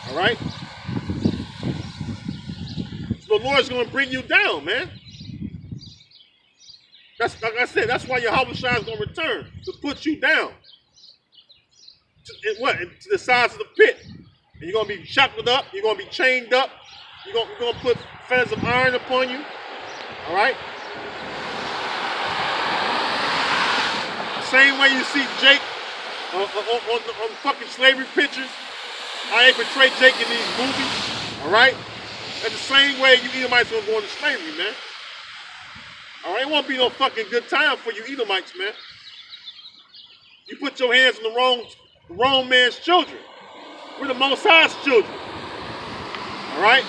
All right? So the Lord's going to bring you down, man. That's like I said, that's why your Shai is going to return, to put you down. To the size of the pit. And you're going to be shackled up. You're going to be chained up. You're going to put fetters of iron upon you. All right? Same way you see Jake on fucking slavery pictures. I ain't portray Jake in these movies. All right? That's the same way you Edomites going to go into slavery, man. All right? It won't be no fucking good time for you Edomites, man. You put your hands on the wrong man's children. We're the Most High's children. All right?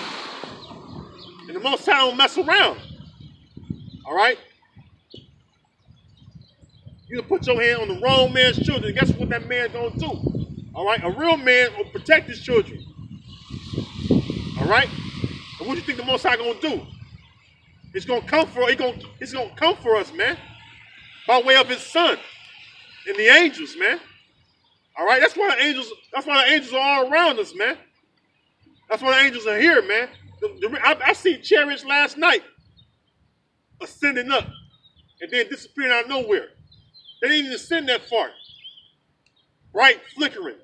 And the Most High don't mess around. All right? You put your hand on the wrong man's children. Guess what that man gonna do? All right? A real man will protect his children. All right? And what do you think the Most High gonna do? It's gonna come for us, man. By way of his son and the angels, man. All right? That's why the angels are all around us, man. That's why the angels are here, man. I seen chariots last night ascending up and then disappearing out of nowhere. They didn't even ascend that far. Right? Flickering.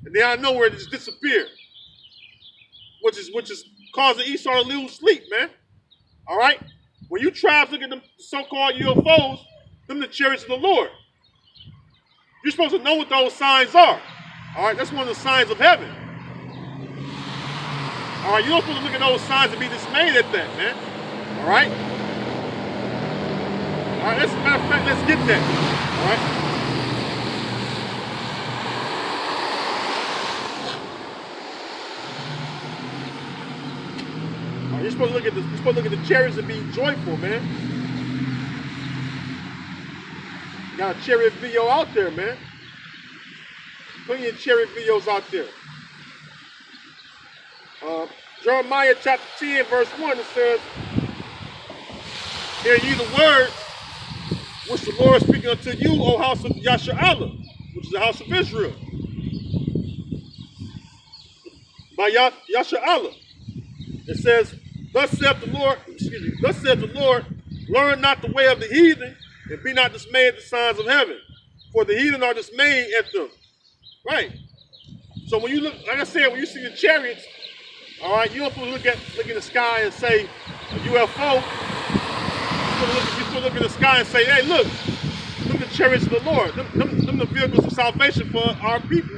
And then out of nowhere they just disappear. Which is causing Esau to lose sleep, man. All right? When you tribes look at them so-called UFOs, them the chariots of the Lord. You're supposed to know what those signs are. All right? That's one of the signs of heaven. All right? You don't supposed to look at those signs and be dismayed at that, man. All right? All right, as a matter of fact, let's get that. All right. All right, you're supposed to look at this. You're supposed to look at the chariots and be joyful, man. You got a chariot video out there, man. Plenty of chariot videos out there. Jeremiah chapter 10, verse 1, it says, "Hear ye the words which the Lord is speaking unto you, O house of Yasha'Allah," which is the house of Israel. By Yasha'Allah. It says, thus saith the Lord, learn not the way of the heathen, and be not dismayed at the signs of heaven. For the heathen are dismayed at them. Right. So when you look, like I said, when you see the chariots, all right, you don't supposed to look in the sky and say a UFO. You're supposed to look in the sky and say, hey, look the chariots of the Lord. Them the vehicles of salvation for our people.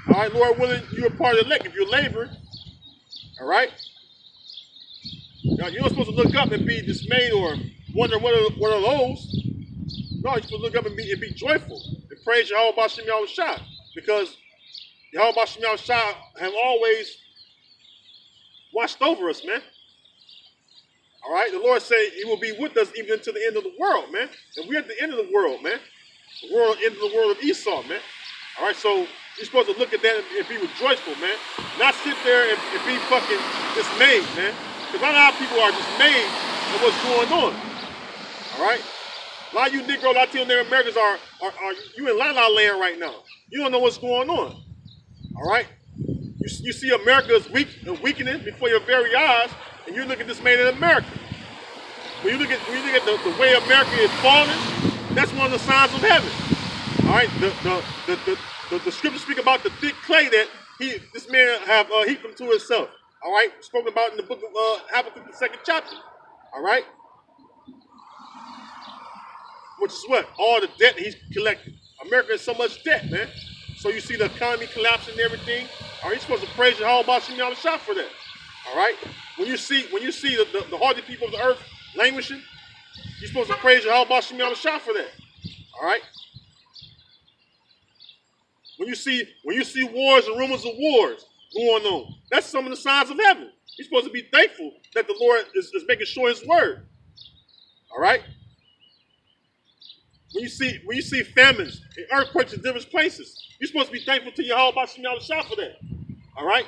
All right, Lord willing, you're a part of the elect if you're laboring. All right? Now, you're not supposed to look up and be dismayed or wonder what are those. No, you're supposed to look up and be joyful and praise Yahweh B'Shem Yahushua, because Yahweh B'Shem Yahushua have always watched over us, man. All right, the Lord said he will be with us even until the end of the world, man. And we're at the end of the world, man. End of the world of Esau, man. All right, so you're supposed to look at that and be rejoiceful, man. Not sit there and be fucking dismayed, man. Because a lot of people are dismayed at what's going on. All right? A lot of you Negro, Latino, Native Americans are you in La La Land right now. You don't know what's going on. All right? You see America is weakening before your very eyes, and you look at this man in America. When you look at the way America is falling, that's one of the signs of heaven. All right, the scriptures speak about the thick clay that this man have heaped him to himself. All right, spoken about in the book of Habakkuk, the 2nd chapter. All right, which is what all the debt he's collected. America has so much debt, man. So you see the economy collapsing and everything. Are you supposed to praise Yahweh B'Shem Yahushua for that? All right. When you see the hardy people of the earth languishing, you're supposed to praise Yahweh B'Shem Yahushua for that. All right. When you see wars and rumors of wars going on, that's some of the signs of heaven. You're supposed to be thankful that the Lord is making sure His word. All right. When you see famines and earthquakes in different places, you're supposed to be thankful to Yahweh B'Shem Yahushua for that. All right?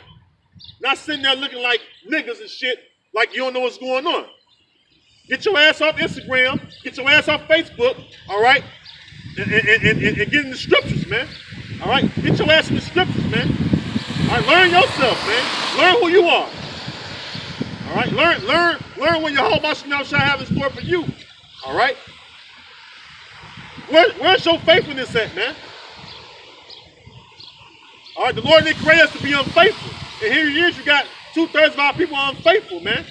Not sitting there looking like niggas and shit like you don't know what's going on. Get your ass off Instagram. Get your ass off Facebook. All right? And get in the scriptures, man. All right? Get your ass in the scriptures, man. All right, learn yourself, man. Learn who you are. All right, learn what your whole Bashem shall have in store for you. All right. Where's your faithfulness at, man? All right, the Lord didn't create us to be unfaithful. And here it is, you got 2/3 of our people unfaithful, man.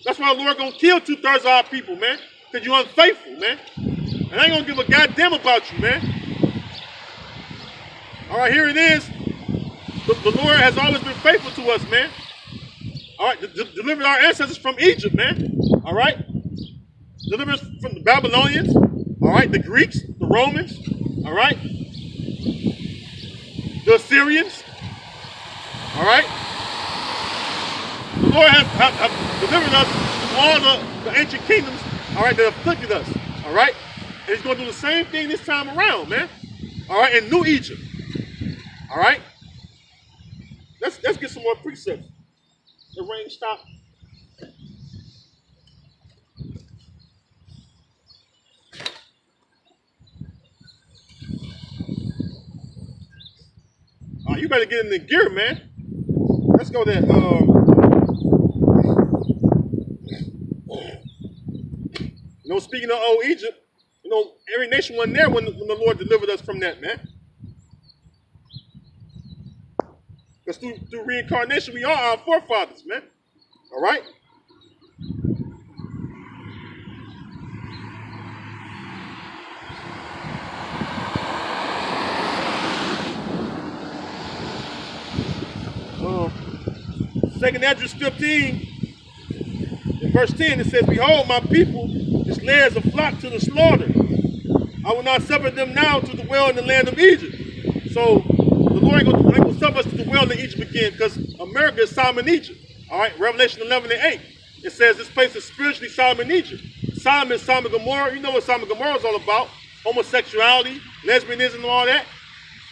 That's why the Lord gonna kill 2/3 of our people, man. Because you're unfaithful, man. And I ain't gonna give a goddamn about you, man. All right, here it is. The Lord has always been faithful to us, man. All right, delivered our ancestors from Egypt, man. All right, delivered us from the Babylonians. All right, the Greeks, the Romans. All right, the Assyrians. All right, the Lord has delivered us from all the ancient kingdoms. All right, that afflicted us. All right, and He's going to do the same thing this time around, man. All right, in New Egypt. All right, let's get some more precepts. The rain stopped. You better get in the gear, man. Let's go there. Speaking of old Egypt, every nation wasn't there when the Lord delivered us from that, man. Because through reincarnation, we are our forefathers, man. All right? Second Esdras 15, in verse 10, it says, "Behold, my people is led as a flock to the slaughter. I will not suffer them now to dwell in the land of Egypt." So the Lord ain't going to suffer us to dwell in Egypt again, because America is Sodom and Egypt. All right, Revelation 11 and 8. It says this place is spiritually Sodom and Egypt. Sodom is Sodom and Gomorrah. You know what Sodom and Gomorrah is all about. Homosexuality, lesbianism, and all that.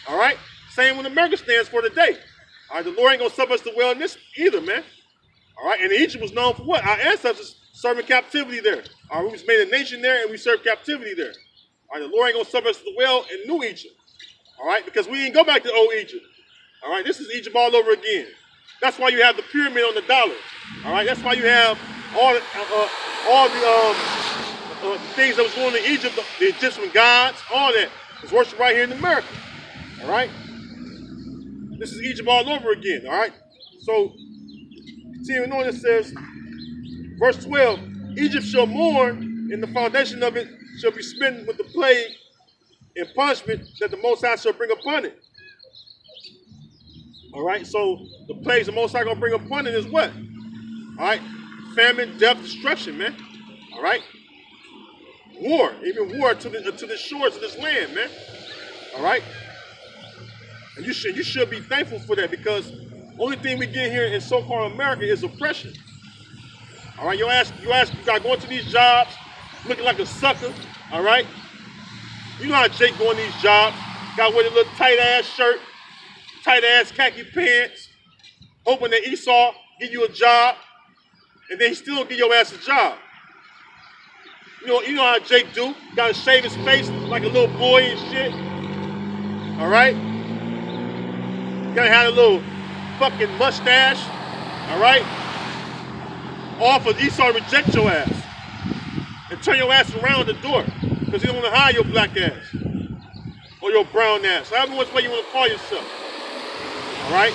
All right? Same what America stands for today. All right, the Lord ain't going to suffer us to dwell in this either, man. All right, and Egypt was known for what? Our ancestors serving captivity there. All right, we was made a nation there, and we served captivity there. All right, the Lord ain't going to suffer us to dwell in New Egypt. All right, because we didn't go back to old Egypt. All right, this is Egypt all over again. That's why you have the pyramid on the dollar. All right, that's why you have all the things that was going on in Egypt, the Egyptian gods, all that is worshipped right here in America. All right, this is Egypt all over again. All right, so continuing on, it says, verse 12: "Egypt shall mourn, and the foundation of it shall be smitten with the plague and punishment that the Most High shall bring upon it." All right, so the plagues the Most High gonna bring upon it is what? All right, famine, death, destruction, man. All right, war, even war to the shores of this land, man. All right, and you should be thankful for that, because only thing we get here in so-called America is oppression. All right, you got going to these jobs looking like a sucker. All right, you know how Jake going these jobs, got with a little tight ass shirt, tight ass khaki pants, hoping that Esau give you a job, and then he still don't give your ass a job. You know how Jake do, got to shave his face like a little boy and shit. All right, gotta have a little fucking mustache. All right, all for Esau to reject your ass and turn your ass around the door, because he don't want to hire your black ass or your brown ass, however much way you want to call yourself. All right?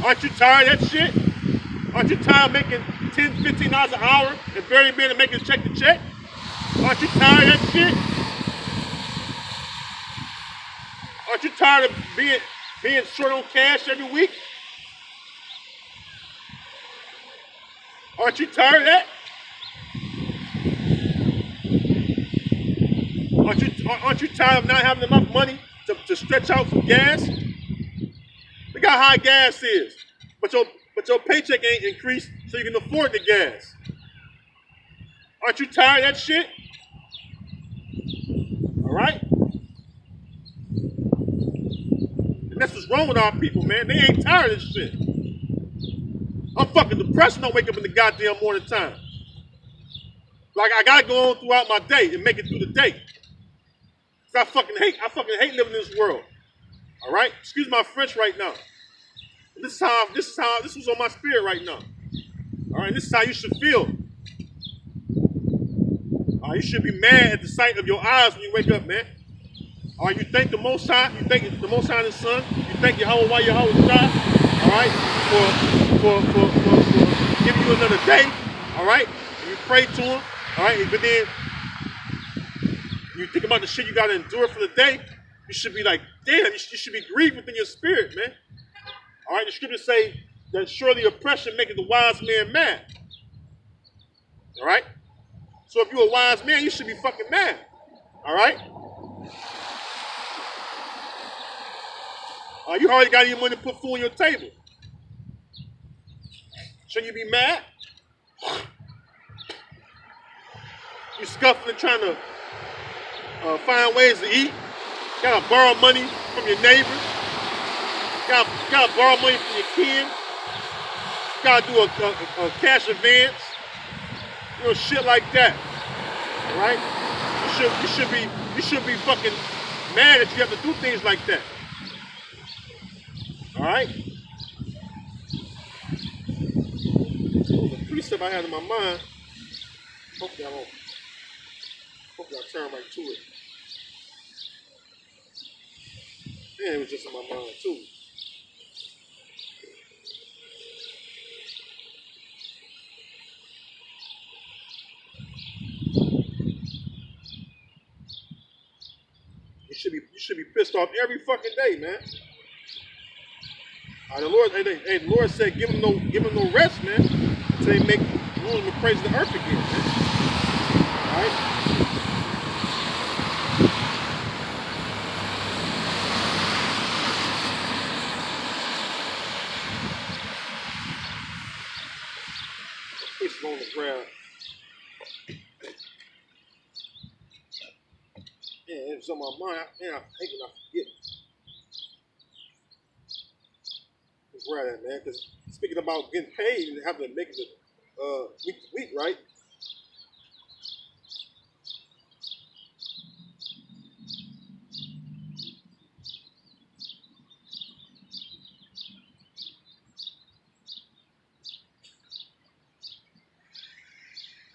Aren't you tired of that shit? Aren't you tired of making $10, $15 an hour and barely being able to make it check to check? Aren't you tired of that shit? Aren't you tired of being short on cash every week? Aren't you tired of that? Aren't you tired of not having enough money to stretch out for gas? Look how high gas is, but your paycheck ain't increased, so you can afford the gas. Aren't you tired of that shit? All right. And that's what's wrong with our people, man. They ain't tired of this shit. I'm fucking depressed when I wake up in the goddamn morning time. Like I gotta go on throughout my day and make it through the day. I fucking hate living in this world. All right? Excuse my French right now. This was on my spirit right now. All right, this is how you should feel. You should be mad at the sight of your eyes when you wake up, man. All right, you thank the Most High, you thank the Most High and the Son, you thank Yahweh while Yahweh died, all right, for giving you another day, all right, and you pray to Him, all right, but then you think about the shit you got to endure for the day, you should be like, damn, you should be grieved within your spirit, man. All right, the scriptures say that surely oppression maketh the wise man mad. All right? So if you're a wise man, you should be fucking mad. All right? You already got your money to put food on your table. Shouldn't you be mad? You scuffling, trying to find ways to eat. Gotta borrow money from your neighbors. Gotta borrow money from your kids. Gotta do a cash advance. You know, shit like that. All right? You should be fucking mad that you have to do things like that. All right? It was a precept I had in my mind. Hopefully I turn right to it. Yeah, it was just in my mind too. You should be pissed off every fucking day, man. The Lord said, give them no rest, man, until they make rules and praise the earth again, man. All right. It's on the ground. Yeah, it was on my mind. Man, I hate when I forget. Grab that, man, because speaking about getting paid and having to make it week to week, right?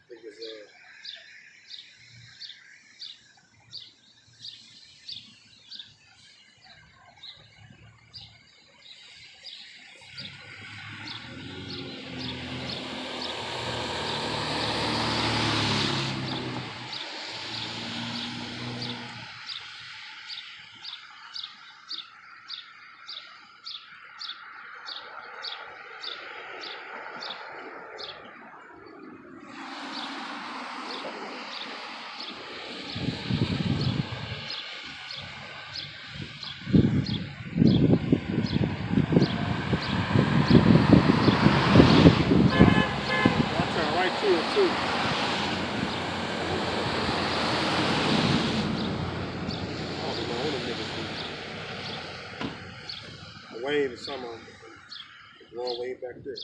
Because, I turn right to it, too. I don't know what them niggas do. A wave or something. Long way back there.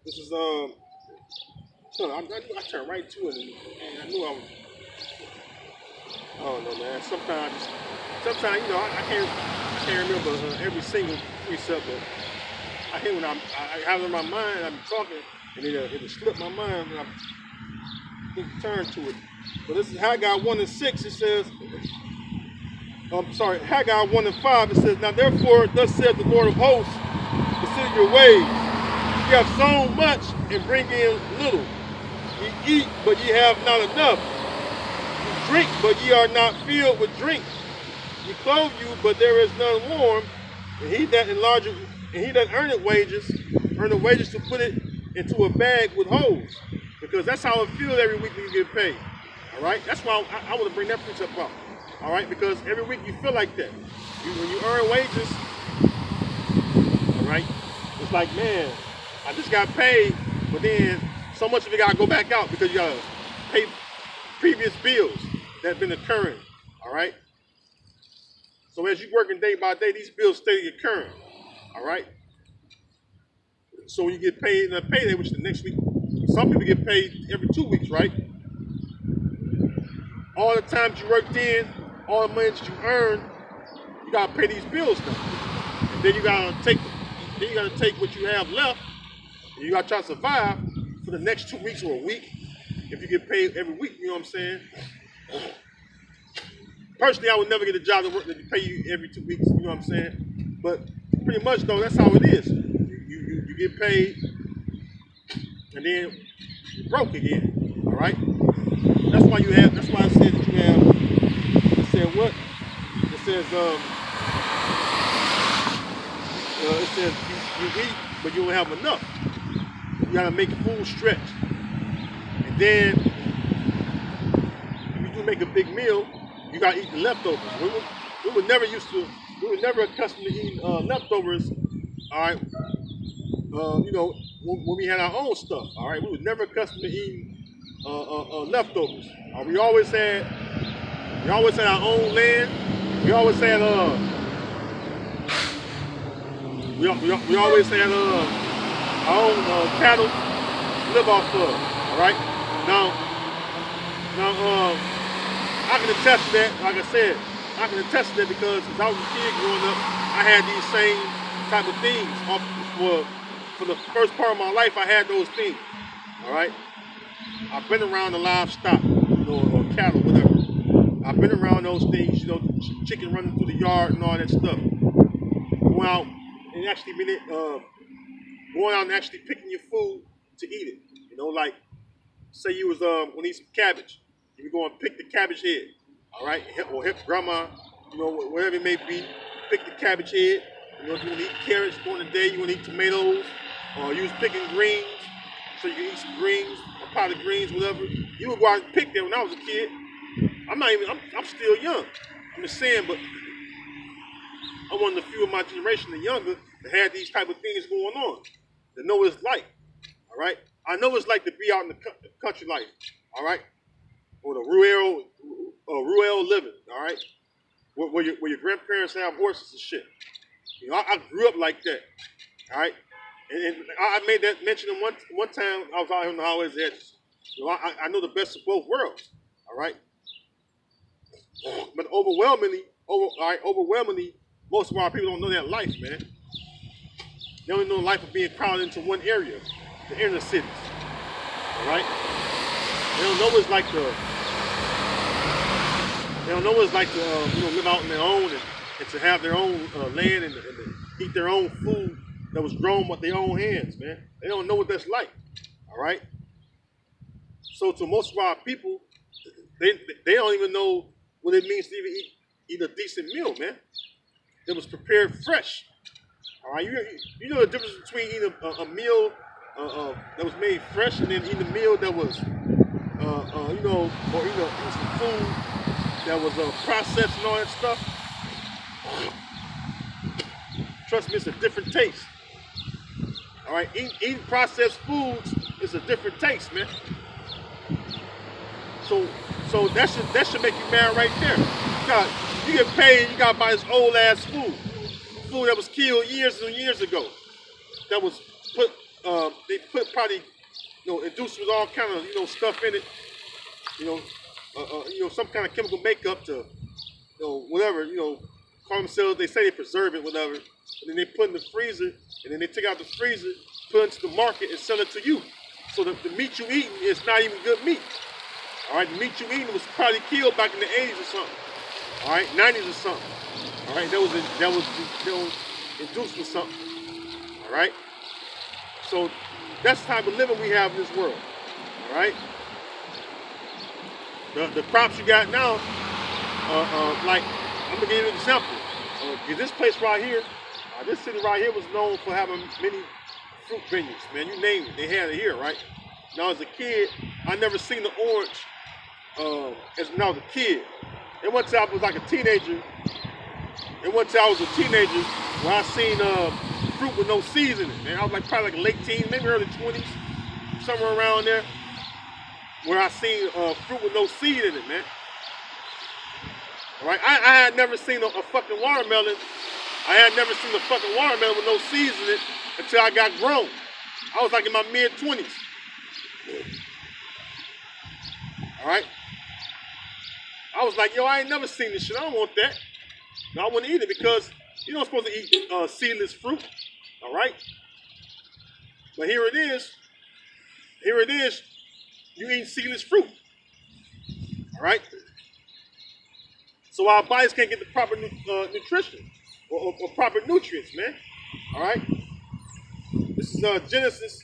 This is I turned right to it, and I knew I was. I don't know, man. Sometimes you know, I can't remember every single precept, but I hear when I have it in my mind, I'm talking, and it'll slip my mind, and I turn to it. But this is Haggai 1:6. It says, Haggai 1:5. It says, now therefore, thus said the Lord of hosts, consider your ways. You have sown much and bring in little. Ye eat, but ye have not enough. You drink, but ye are not filled with drink. Ye clothe you, but there is none warm. And he that earneth wages to put it into a bag with holes. Because that's how it feels every week when you get paid. All right? That's why I want to bring that precept up. All right? Because every week you feel like that. When you earn wages, all right, it's like, man, I just got paid, but then so much of it got to go back out because you got to pay previous bills that have been occurring. All right? So as you're working day by day, these bills stay occurring. All right? So when you get paid in a payday, which the next week, some people get paid every 2 weeks, right? All the times you worked in, all the money that you earned, you gotta pay these bills now. And then you gotta take what you have left, and you gotta try to survive for the next 2 weeks or a week. If you get paid every week, you know what I'm saying? Personally, I would never get a job that pay you every 2 weeks, you know what I'm saying? But pretty much though, that's how it is. You get paid, and then you're broke again. All right. That's why I said that you have. It said what? It says it says you eat, but you don't have enough. You gotta make full stretch, and then if you do make a big meal, you gotta eat the leftovers. We were never accustomed to eating leftovers. All right. You know, when we had our own stuff. All right. We were never accustomed to eating leftovers. We always had our own land. We always had we always had our own cattle to live off of. All right. Now I can attest to that. Like I said, I can attest to that because as I was a kid growing up, I had these same type of things. For the first part of my life, I had those things. All right. I've been around the livestock, you know, or cattle, whatever. I've been around those things, you know, chicken running through the yard and all that stuff. Going out and actually actually picking your food to eat it. You know, like say you was gonna eat some cabbage, you go and pick the cabbage head, all right, or help grandma, you know, whatever it may be, pick the cabbage head. You know, if you want to eat carrots during the day, you want to eat tomatoes, or you was picking greens, so you can eat some greens, a pot of greens, whatever. You would go out and pick them when I was a kid. I'm still young. I'm just saying, but I'm one of the few of my generation and younger that had these type of things going on, that know what it's like, all right? I know what it's like to be out in the country life, all right? Or the rural living, all right? Where your grandparents have horses and shit. You know, I grew up like that, all right? And I made that mention one time I was out here on the highways edges. You know, I know the best of both worlds, all right? But overwhelmingly, most of our people don't know that life, man. They only know the life of being crowded into one area, the inner cities, all right? They don't know what it's like to, live out on their own and to have their own land and to eat their own food that was grown with their own hands, man. They don't know what that's like, all right? So to most of our people, they don't even know what it means to even eat a decent meal, man. It was prepared fresh, all right? You know the difference between eating a meal that was made fresh and then eating a meal that was, or eating some food that was processed and all that stuff. Trust me, it's a different taste. All right, eating processed foods is a different taste, man. So that should make you mad right there. You get paid, you gotta buy this old ass food that was killed years and years ago. That was put, they put probably, induced with all kind of stuff in it. Some kind of chemical makeup to, whatever, call themselves. They say they preserve it, whatever. And then they put it in the freezer, and then they take out the freezer, put it into the market, and sell it to you. So the meat you eating is not even good meat. All right, the meat you eating was probably killed back in the 80s or something. All right, 90s or something. All right, that was induced with something. All right, so that's the type of living we have in this world. All right, the crops you got now, like I'm gonna give you an example. This place right here, this city right here was known for having many fruit vineyards, man. You name it, they had it here, right? Now as a kid, I never seen the orange when I was a kid. And one time I was like a teenager, when I seen fruit with no seeds in it, man. I was probably like late teens, maybe early 20s, somewhere around there, where I seen fruit with no seed in it, man. All right, I had never seen a fucking watermelon. I had never seen a fucking watermelon with no seeds in it until I got grown. I was like in my mid-20s. All right. I was like, yo, I ain't never seen this shit. I don't want that. No, I wouldn't eat it because you're not supposed to eat seedless fruit. All right. But here it is. Here it is. You eat seedless fruit. All right. So our bodies can't get the proper nutrition or proper nutrients, man. All right. This is Genesis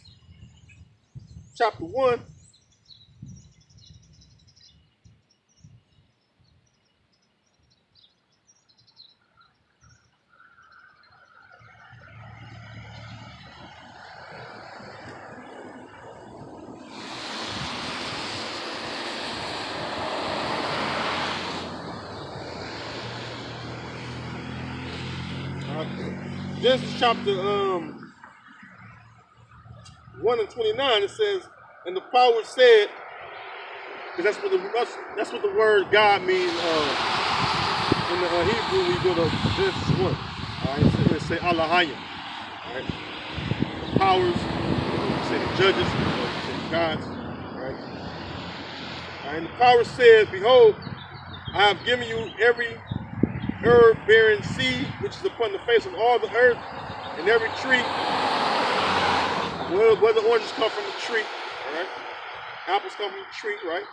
chapter 1. Genesis chapter 1 and 29, it says, and the power said, because that's what the word God means in the Hebrew when you go to Genesis 1. All right, so it say Allahayim. All right, the powers, you say the judges, you say the gods. All right, and the power said, behold, I have given you every herb bearing seed which is upon the face of all the earth, and every tree, whether oranges come from the tree, all right, apples come from the tree, right?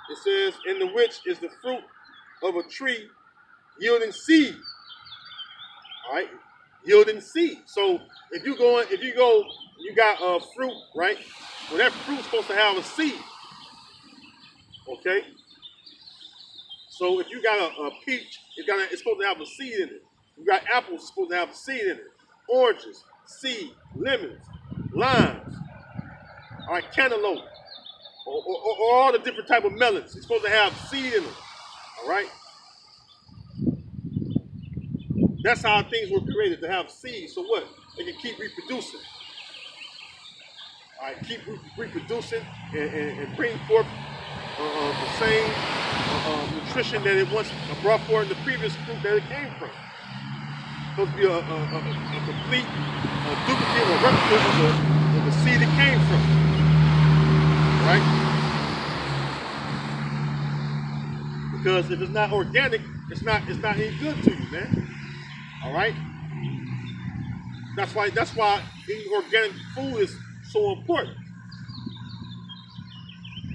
It says, in the which is the fruit of a tree yielding seed, all right, yielding seed. So if you got fruit, right? Well, that fruit's supposed to have a seed, okay? So if you got a peach, it's supposed to have a seed in it. You got apples, it's supposed to have a seed in it. Oranges, seed, lemons, limes, all right, cantaloupe, or all the different type of melons. It's supposed to have seed in them, all right? That's how things were created, to have seeds. So what? They can keep reproducing. All right, keep reproducing and bring forth the same nutrition that it once brought forth in the previous fruit that it came from. It's supposed to be a complete duplicate or replica of the seed it came from. Right? Because if it's not organic, it's not any good to you, man. All right? That's why eating organic food is so important.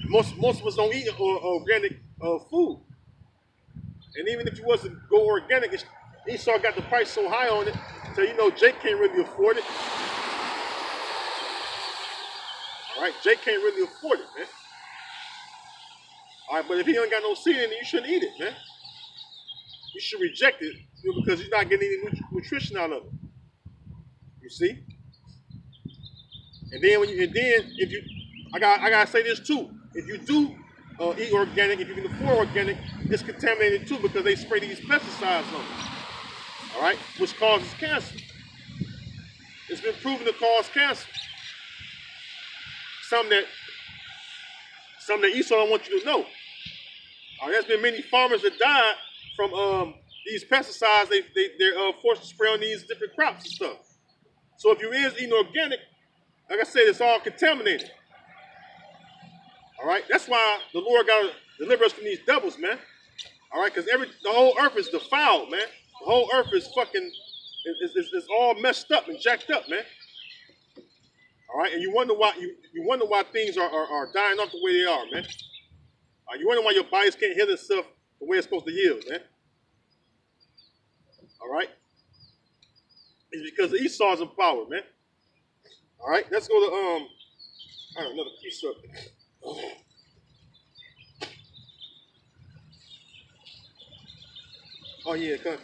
Most of us don't eat organic food. And even if you was to go organic, Esau got the price so high on it, so Jake can't really afford it. All right, Jake can't really afford it, man. All right, but if he ain't got no seed in it, you shouldn't eat it, man. You should reject it because you're not getting any nutrition out of it. You see? And then I gotta say this too. If you do eat organic, if you can afford organic, it's contaminated too because they spray these pesticides on it. All right, which causes cancer. It's been proven to cause cancer. Something that Esau don't want you to know. There's been many farmers that died from these pesticides. They're forced to spray on these different crops and stuff. So if you is eating organic, like I said, it's all contaminated. All right, that's why the Lord got to deliver us from these devils, man. All right, because the whole earth is defiled, man. The whole earth is fucking is all messed up and jacked up, man. All right, and you wonder why things are dying off the way they are, man. You wonder why your bodies can't heal itself the way it's supposed to heal, man. All right, it's because Esau's in power, man. All right, let's go to another piece of. Oh yeah, come.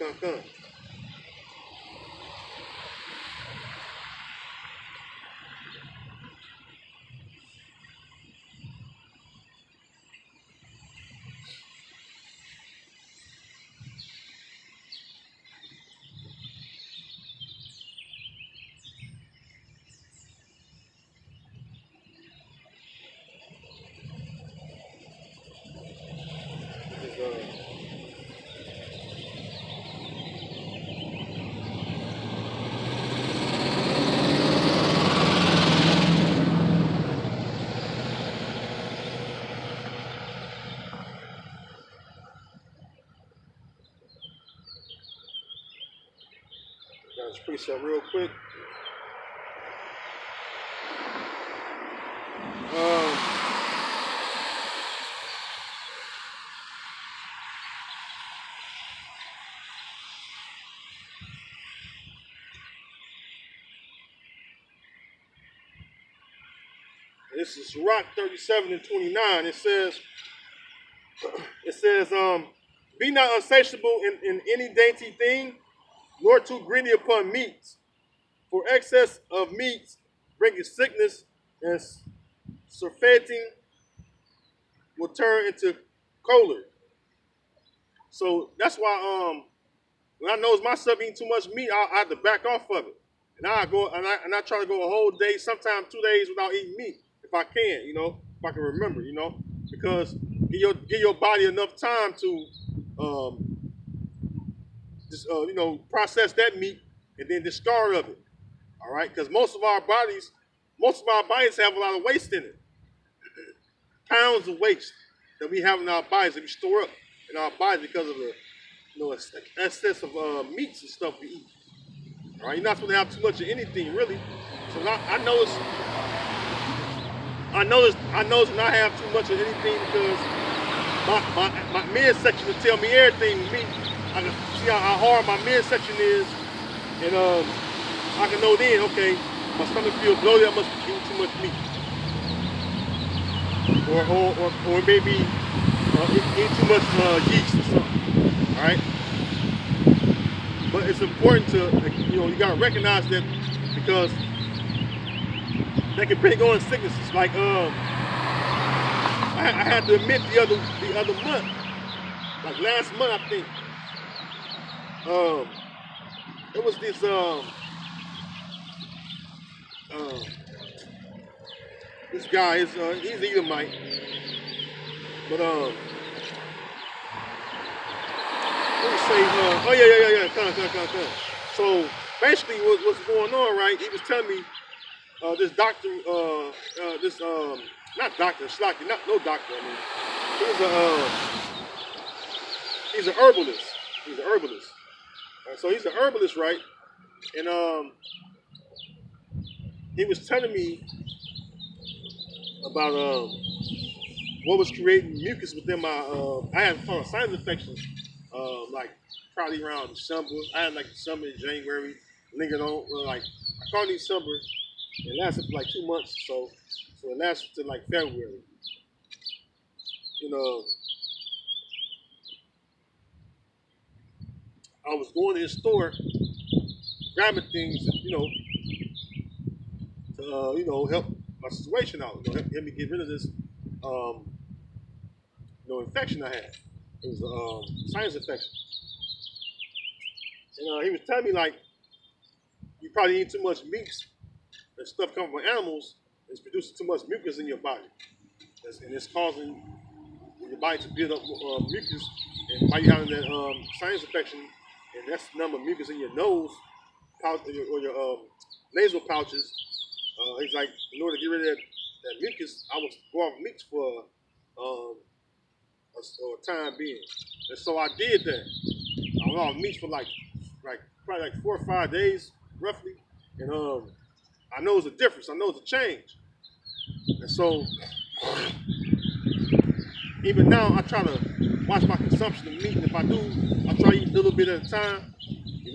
Let's precept real quick. Um, this is Rock 37 and 29. It says, be not insatiable in any dainty thing, nor too greedy upon meats. For excess of meats bringeth sickness, and surfeiting will turn into choler. So that's why when I notice myself eating too much meat, I have to back off of it. And I go and I try to go a whole day, sometimes 2 days without eating meat if I can, if I can remember, because give your body enough time to just process that meat and then discard of it. All right, because most of our bodies have a lot of waste in it, pounds of waste that we have in our bodies that we store up in our bodies because of the excess of meats and stuff we eat. All right, you're not supposed to have too much of anything really. So I notice when I have too much of anything because my midsection will tell me everything with me. I can see how hard my midsection is, and I can know then, okay, my stomach feels bloated, I must be eating too much meat. Or maybe eating too much yeast or something. All right? But it's important to, you got to recognize that because they can bring on sicknesses. Like, I had to admit the other month, like last month, I think, it was this, this guy, he's Edomite, but, let me say, oh yeah, come. So basically, what's going on, right? He was telling me, this doctor, not doctor, Slocky, not no doctor. I mean, he's an herbalist. He's an herbalist. So he's an herbalist, right? And he was telling me about what was creating mucus within my. I had a sinus infection, like probably around December. I had like December, January, lingered on. Like I caught December. It lasted for like 2 months, so it lasted to like February. I was going to the store, grabbing things, to help my situation out, help me get rid of this, infection I had. It was a sinus infection, and he was telling me like, you probably eat too much meat and stuff coming from animals. It's producing too much mucus in your body, and it's causing your body to build up mucus, and while you're having that sinus infection, and that's the number of mucus in your nose pouch or your nasal pouches. He's like, in order to get rid of that mucus, I was go off meat for a time being, and so I did that. I went off meat for like probably like 4 or 5 days roughly, and I know it's a difference. I know it's a change, and so even now I try to watch my consumption of meat. And if I do, I try to eat a little bit at a time,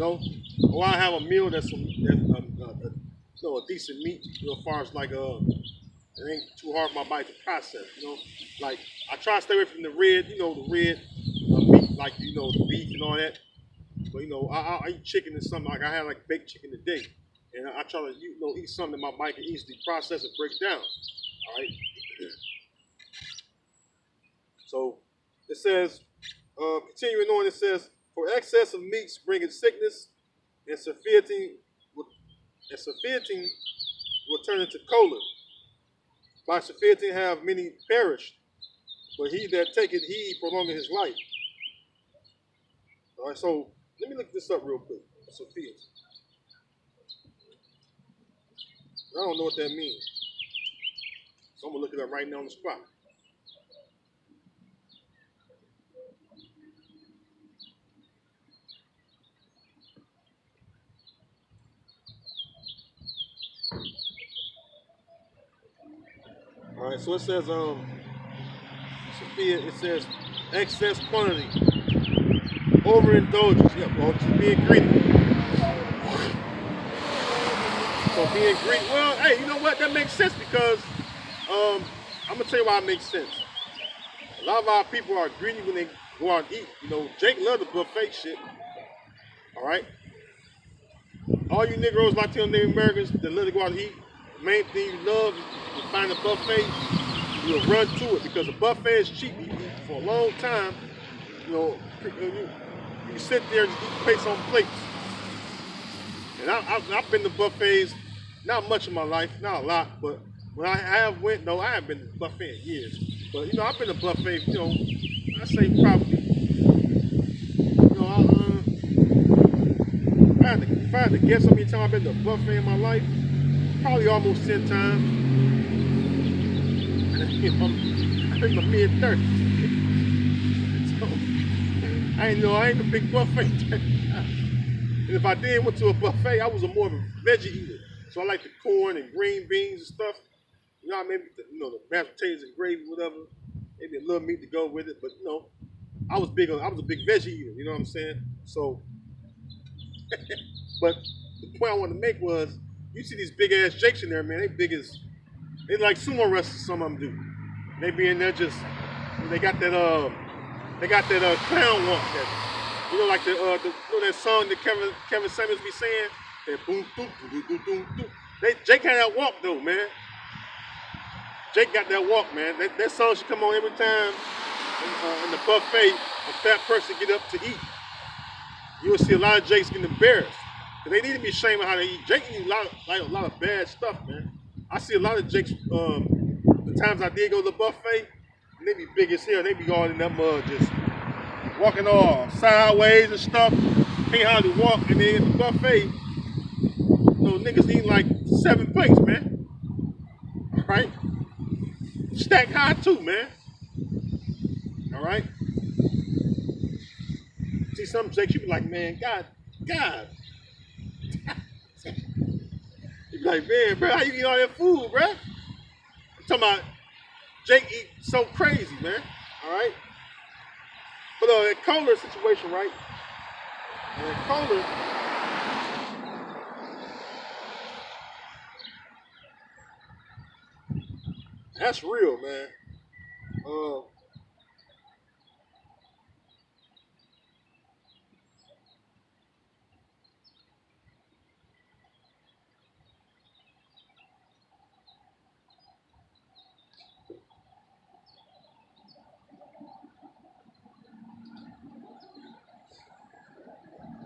or I have a meal that's a decent meat, as far as like it ain't too hard for my body to process, Like I try to stay away from the red, the red meat, like the beef and all that. But I eat chicken and something, like I had like baked chicken today, and I try to eat something that my body can easily process and break down. All right. So it says, continuing on, it says, for excess of meats bringeth sickness, and satiety will turn into choler. By satiety have many perished, but he that taketh heed prolongeth his life. All right, so let me look this up real quick. Satiety. I don't know what that means, so I'm gonna look it up right now on the spot. All right, so it says Sophia, it says excess quantity, overindulgence. Yeah, well, just being greedy. So being greedy. Well, hey, you know what? That makes sense because I'm gonna tell you why it makes sense. A lot of our people are greedy when they go out and eat. You know, Jake loves the buffet shit. All right, all you Negroes, Latino, Native Americans that love to go out and eat, the main thing you love is to find a buffet. You'll run to it because a buffet is cheap. You eat for a long time. You know, you sit there and just eat plates on plates. And I've been to buffets, not much in my life, not a lot, but when I have went, no, I haven't been to buffet in years. But you know, I've been to buffet. You know, I say probably, you know, if I had to guess how many times I've been to a buffet in my life, probably almost 10 times. I think I'm mid 30s. So I ain't a big buffet. And if I did went to a buffet, I was more of a veggie eater. So I like the corn and green beans and stuff. You know, maybe the mashed potatoes and gravy, whatever. Maybe a little meat to go with it. But you know, I was a big veggie eater. You know what I'm saying? So, but the point I wanted to make was, you see these big ass jakes in there, man. They like sumo wrestlers. Some of them do. They be in there just, they got that clown walk that, you know, like you know that song that Kevin Samuels be saying, that boom boom boom boom boom boom. Jake had that walk though, man. Jake got that walk, man. That song should come on every time in the buffet a fat person get up to eat. You'll see a lot of Jakes getting embarrassed. Cause they need to be ashamed of how they eat. Jake eat a lot of bad stuff, man. I see a lot of Jakes. The times I did go to the buffet, and they be big as hell. They be all in that mud, just walking all sideways and stuff. Can't hardly walk. And then in the buffet, those niggas eating like 7 plates, man. All right, stack high too, man. All right. See some Jakes, you be like, man, God. You be like, man, bro, how you eat all that food, bro? I'm talking about Jake eat so crazy, man. All right. But that Kohler situation, right? And Kohler, that's real, man.